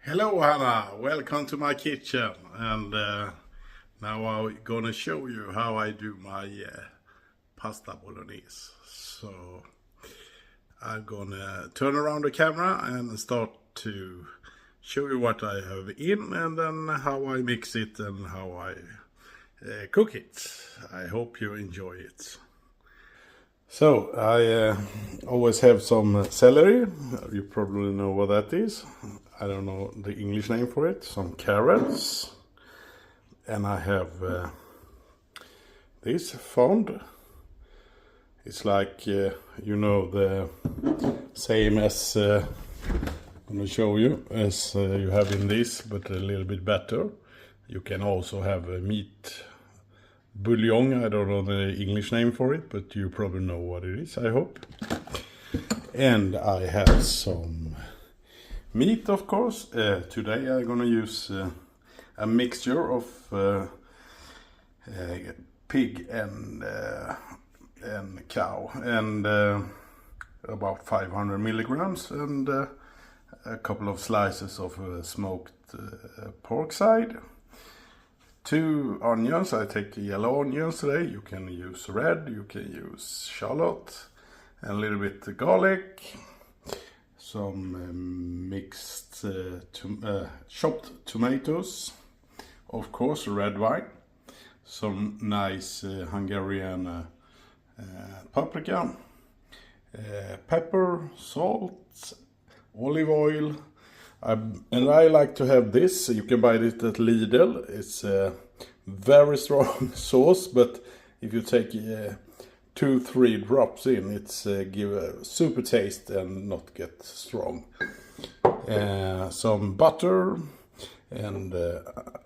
Hello Hannah, welcome to my kitchen, and now I'm gonna show you how I do my pasta bolognese. So I'm gonna turn around the camera and start to show you what I have in, and then how I mix it and how I cook it. I hope you enjoy it. So I always have some celery. You probably know what that is. I don't know the English name for it. Some carrots, and I have this fond. It's like the same as I'm gonna show you as you have in this, but a little bit better. You can also have a meat bouillon. I don't know the English name for it, but you probably know what it is, I hope. And I have some meat, of course. Today I'm gonna use a mixture of pig and cow, and about 500 milligrams, and a couple of slices of smoked pork side. 2 onions. I take yellow onions today. You can use red, you can use shallot, and a little bit garlic. Some mixed chopped tomatoes, of course red wine, some nice Hungarian paprika, pepper, salt, olive oil, and I like to have this. You can buy it at Lidl. It's a very strong sauce, but if you take 2-3 drops in, it's give a super taste and not get strong. Some butter and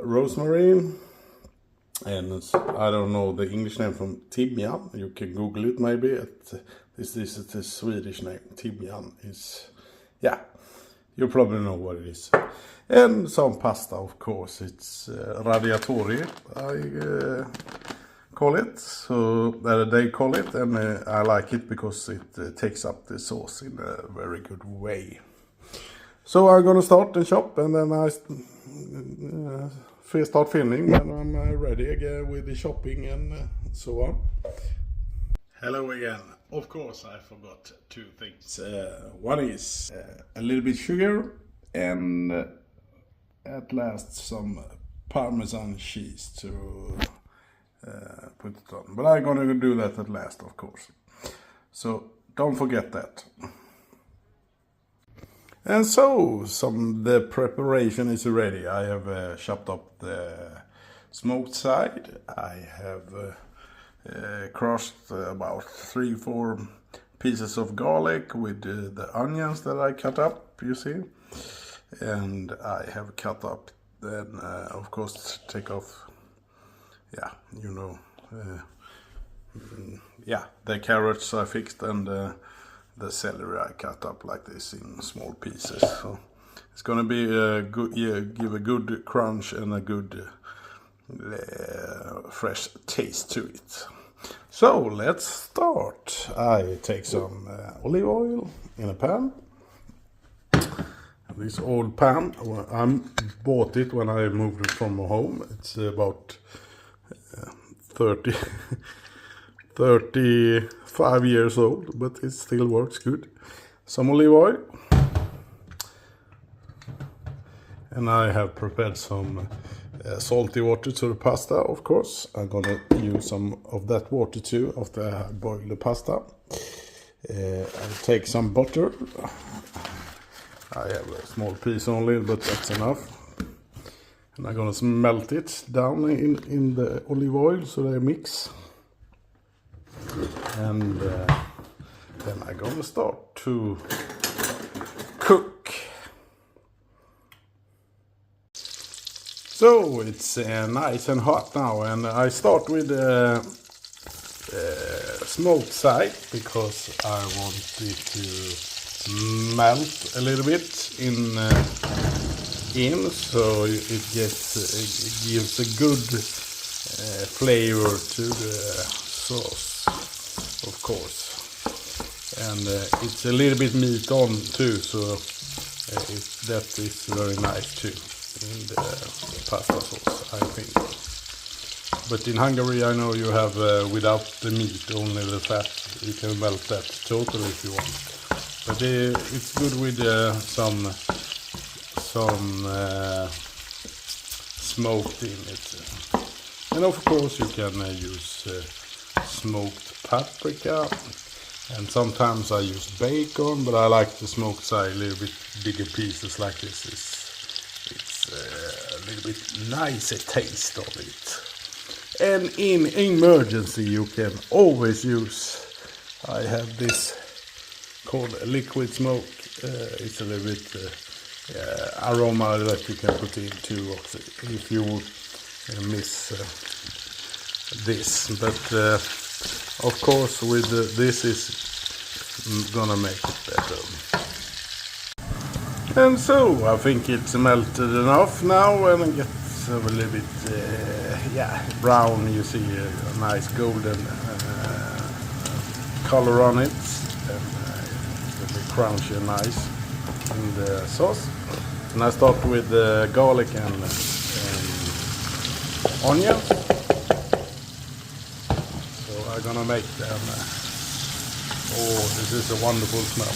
rosemary, and I don't know the English name from timian. You can Google it maybe. This is the Swedish name. Timian is, yeah, you probably know what it is. And some pasta, of course. It's radiatori, I call it, so they call it, and I like it because it takes up the sauce in a very good way. So I'm gonna start the shop, and then I start filming when I'm ready again with the shopping and so on. Hello again. Of course I forgot 2 things. One is a little bit sugar, and at last some Parmesan cheese to put it on. But I'm gonna do that at last, of course. So don't forget that. And so the preparation is ready. I have chopped up the smoked side. I have crushed about 3-4 pieces of garlic with the onions that I cut up, you see. And I have cut up then, of course, take off, the carrots I fixed, and the celery I cut up like this in small pieces. So it's gonna be give a good crunch and a good fresh taste to it. So let's start. I take some olive oil in a pan. This old pan, I bought it when I moved it from home. It's about 35 years old, but it still works good. Some olive oil. And I have prepared some salty water to the pasta, of course. I'm gonna use some of that water too after I boil the pasta. I'll take some butter. I have a small piece only, but that's enough. And I'm gonna melt it down in the olive oil so they mix. And then I'm gonna start to cook. So it's nice and hot now, and I start with the smoked side because I want it to melt a little bit in, so it gives a good flavor to the sauce, of course. And it's a little bit meat on too, so that is very nice too in the pasta sauce, I think. But in Hungary I know you have without the meat, only the fat. You can melt that totally if you want. But it's good with some smoked in it. And of course you can use smoked paprika. And sometimes I use bacon, but I like the smoked side a little bit bigger pieces like this. It's a little bit nicer taste of it. And in emergency you can always use, I have this called liquid smoke. It's a little bit aroma that you can put in too if you miss this. But of course with this is gonna make it better. And so I think it's melted enough now, and it gets a little bit brown. You see a nice golden color on it, and it's a bit crunchy and nice in the sauce. And I start with garlic and onions. I'm gonna make them. This is a wonderful smell.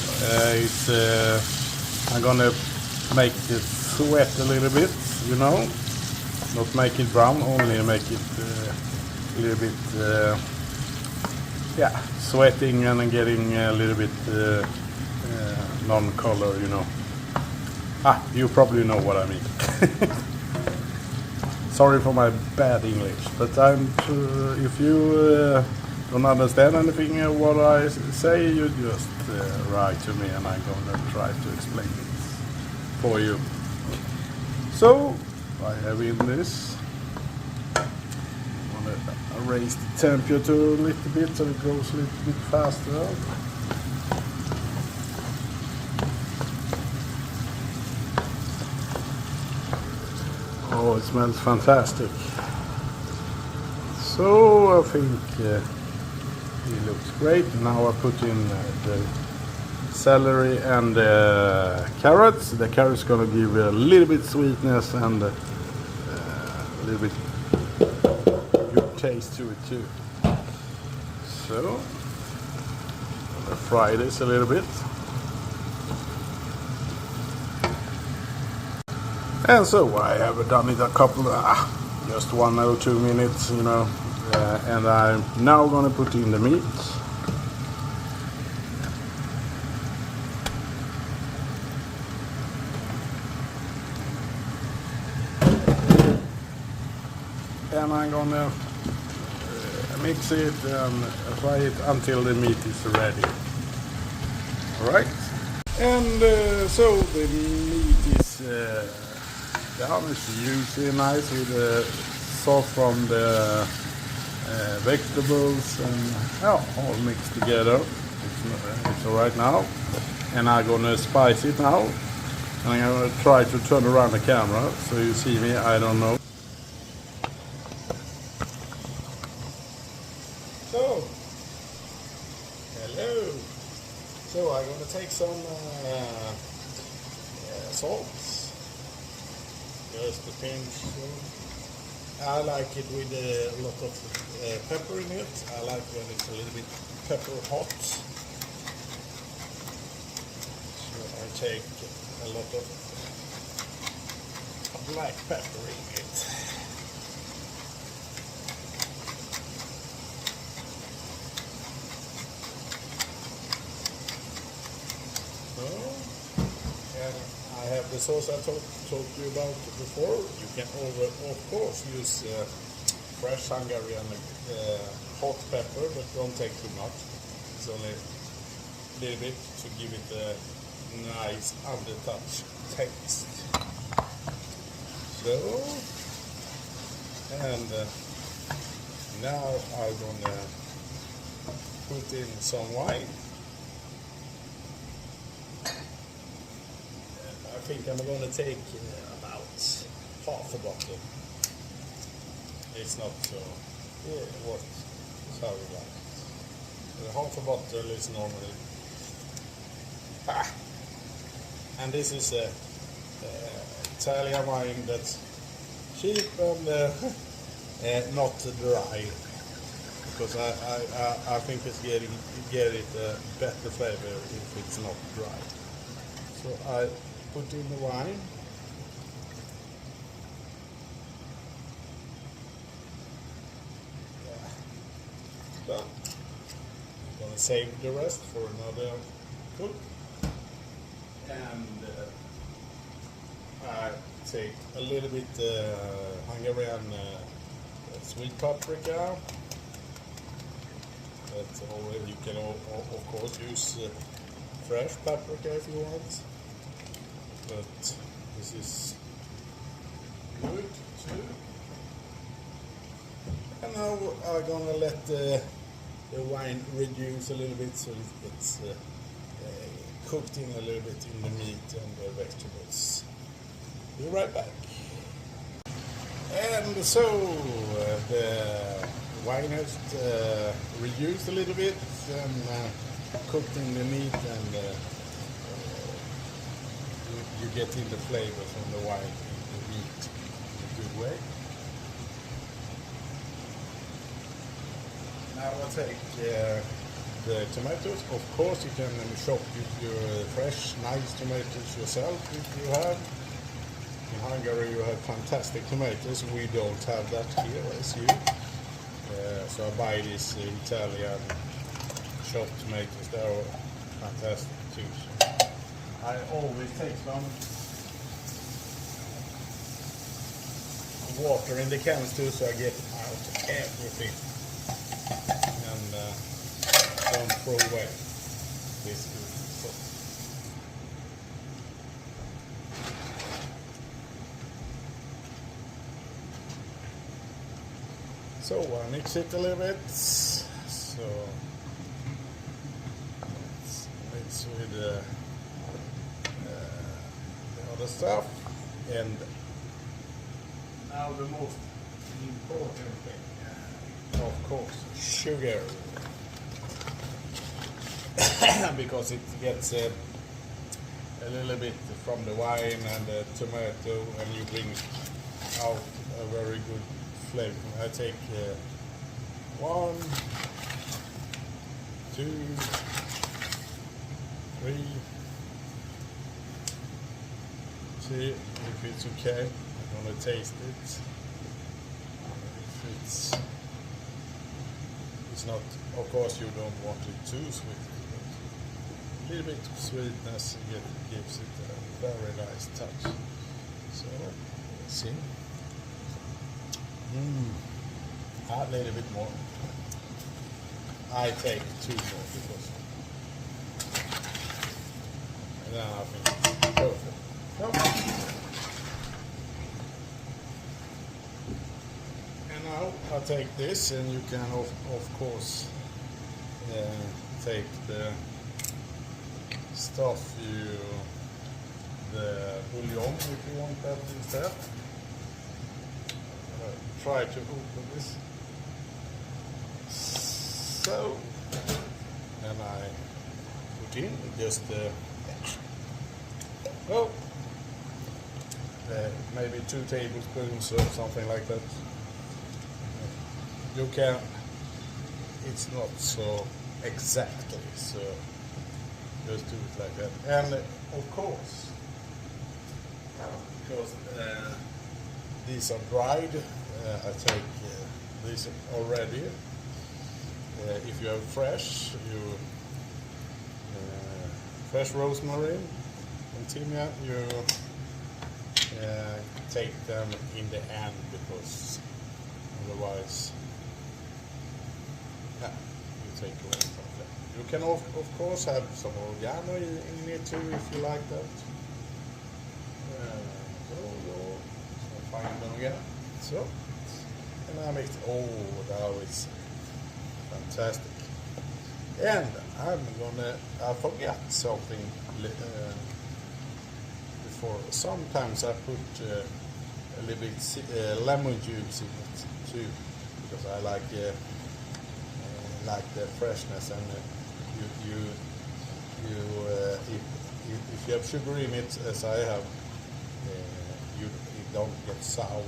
I'm gonna make it sweat a little bit, you know, not make it brown, only make it a little bit, sweating and getting a little bit non-color, you know. You probably know what I mean. Sorry for my bad English, but if you don't understand anything what I say, you just write to me and I'm gonna try to explain it for you. So I have in this. I'm gonna raise the temperature a little bit so it goes a little bit faster. Oh, it smells fantastic. So I think it looks great. Now I put in the celery and carrots. The carrots gonna give a little bit sweetness and a little bit good taste to it too. So I'm gonna fry this a little bit. And so I have done it a couple just 1 or 2 minutes, you know, and I'm now gonna put in the meat. And I'm gonna mix it and fry it until the meat is ready. Alright? And so the meat is it's usually nice with the sauce from the vegetables and all mixed together. It's alright now. And I'm gonna spice it now. And I'm gonna try to turn around the camera so you see me, I don't know. So, hello. So I'm gonna take some salt. Just a pinch. I like it with a lot of pepper in it. I like when it's a little bit pepper hot. So I take a lot of black pepper in it. I have the sauce I talked to you about before. You can of course use fresh Hungarian hot pepper, but don't take too much. It's only a little bit to give it a nice undertouch taste. So, and now I'm gonna put in some wine. I think I'm going to take about half a bottle. It's not so what is how you like it. Half a bottle is normally And this is a Italian wine that's cheap and not dry, because I think it's get it a better flavor if it's not dry. So I put in the wine. Done. I'm gonna save the rest for another cook. And I take a little bit Hungarian sweet paprika. That's already, you can of course use fresh paprika if you want, but this is good too. And now I'm gonna let the wine reduce a little bit, so it's cooked in a little bit in the meat and the vegetables. Be right back. And so the wine has reduced a little bit and cooked in the meat, and you get in the flavor from the wine in the meat in a good way. Now I'll take the tomatoes. Of course you can shop your fresh, nice tomatoes yourself if you have. In Hungary you have fantastic tomatoes. We don't have that here as you. So I buy these Italian chopped tomatoes. They are fantastic too. So I always take some water in the cans too, so I get out everything. And don't throw away this good sauce. So I mix it a little bit. So let's mix with the other stuff. And now the most important thing, of course, sugar. Because it gets a little bit from the wine and the tomato, and you bring out a very good flavor. I take 1, 2, 3. See if it's okay. I'm gonna taste it. If it's not, of course you don't want it too sweet. A little bit of sweetness gives it a very nice touch. So let's see. A little bit more. I take 2 more because, and then I think it's perfect. And now I take this, and you can of course take the stuff, the bouillon if you want that instead. Try to open this. So, and I put in just maybe 2 tablespoons or something like that. You can, it's not so exactly, so just do it like that. And of course, because these are dried, I take these already. If you have fresh, fresh rosemary and thymian, you take them in the end, because otherwise, you take away from them. You can of course have some oregano in it too if you like that. Find them again. So, and I mix. Oh, now it's fantastic. And I forgot something before. Sometimes I put a little bit lemon juice in it too, because I like the freshness, and if you have sugar in it, as I have, you don't get sour.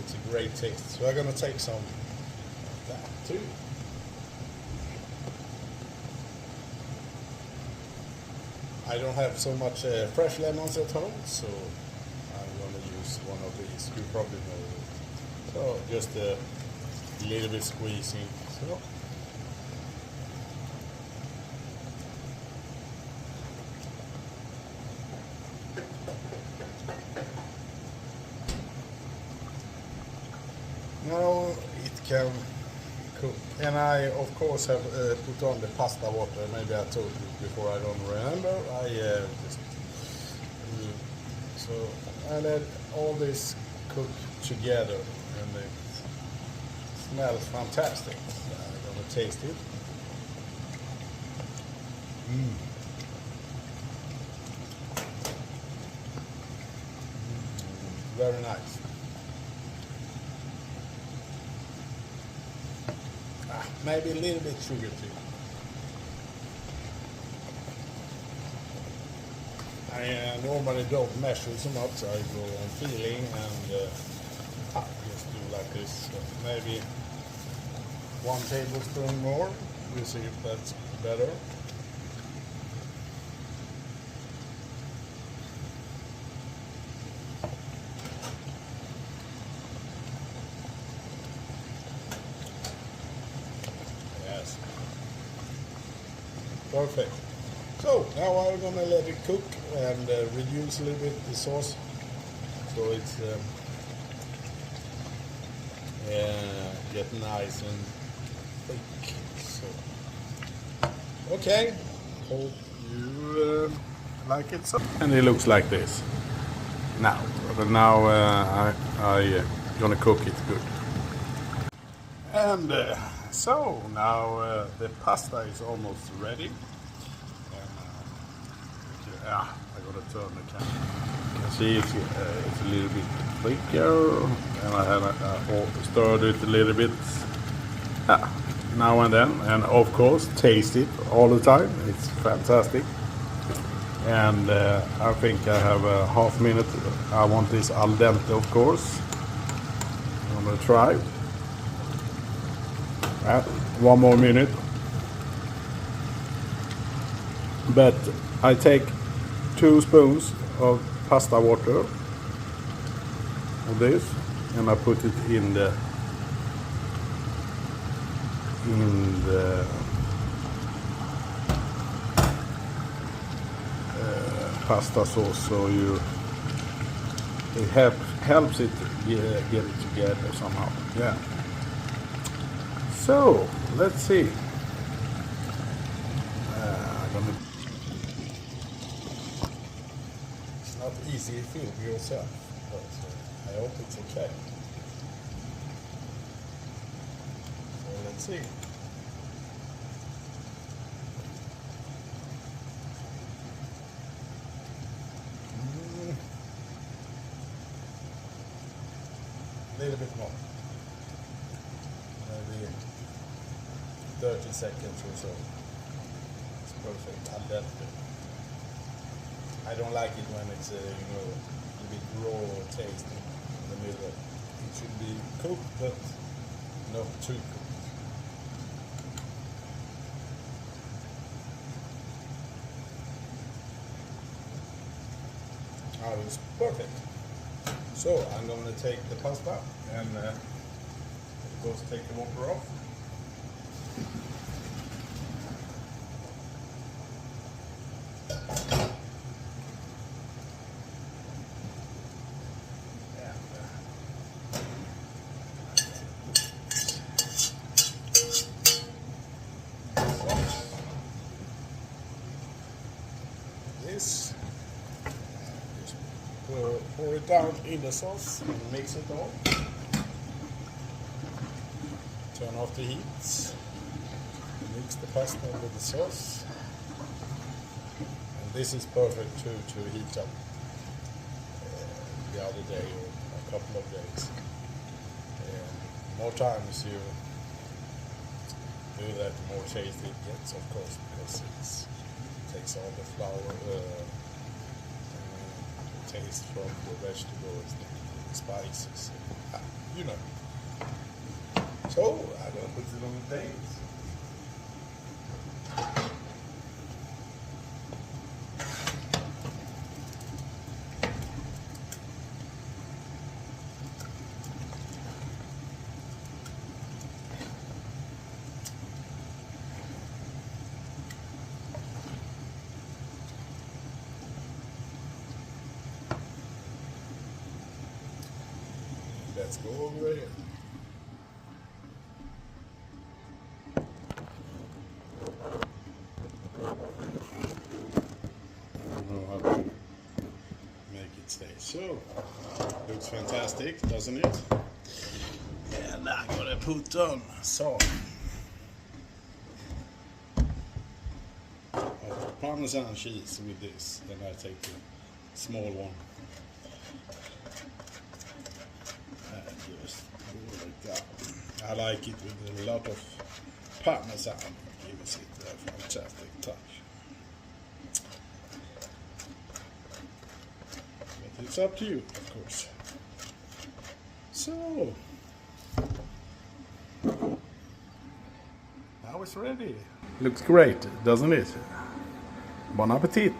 It's a great taste. So I'm gonna take some of that too. I don't have so much fresh lemons at home, so I'm gonna use one of these. You probably know it. So just a little bit squeezing. So. Now it can cook, and I of course have put on the pasta water. Maybe I told you before, I don't remember. I just so I let all this cook together, and it smells fantastic. I'm gonna taste it. Very nice. Maybe a little bit sugar too. I normally don't measure so much. I go on feeling and just do like this. So maybe 1 tablespoon more. We'll see if that's better. Perfect. So now I'm gonna let it cook and reduce a little bit the sauce, so it's get nice and thick. So okay, hope you like it. So, and it looks like this now. But now I gonna cook it good. And so now the pasta is almost ready. And, I gotta turn the camera. You can see it's a little bit thicker, and I have stirred it a little bit now and then. And of course, taste it all the time. It's fantastic. And I think I have a half minute. I want this al dente, of course. I'm gonna try. 1 more minute, but I take 2 spoons of pasta water of this, and I put it in the pasta sauce, so it helps it get it together somehow. Yeah. So let's see. It's not easy to film yourself, but I hope it's okay. So let's see. A little bit more. Maybe 30 seconds or so. It's perfect. Al dente. I don't like it when it's a bit raw taste in the middle. It should be cooked, but not too cooked. Oh, it's perfect. So I'm going to take the pasta and of course take the water off. This. We'll pour it down in the sauce and mix it all. Turn off the heat. Mix the pasta with the sauce. And this is perfect to heat up the other day or a couple of days. More times you do that, the more tasty it gets, of course, because it's takes all the flour, taste from the vegetables, the spices, you know. So I'm gonna put it on the plate. Let's go over here. I don't know how to make it stay. So, looks fantastic, doesn't it? And I'm gonna put on some Parmesan cheese with this. Then I take the small one. Just like that. I like it with a lot of Parmesan. It gives it a fantastic touch. But it's up to you, of course. So now it's ready. Looks great, doesn't it? Bon appetit!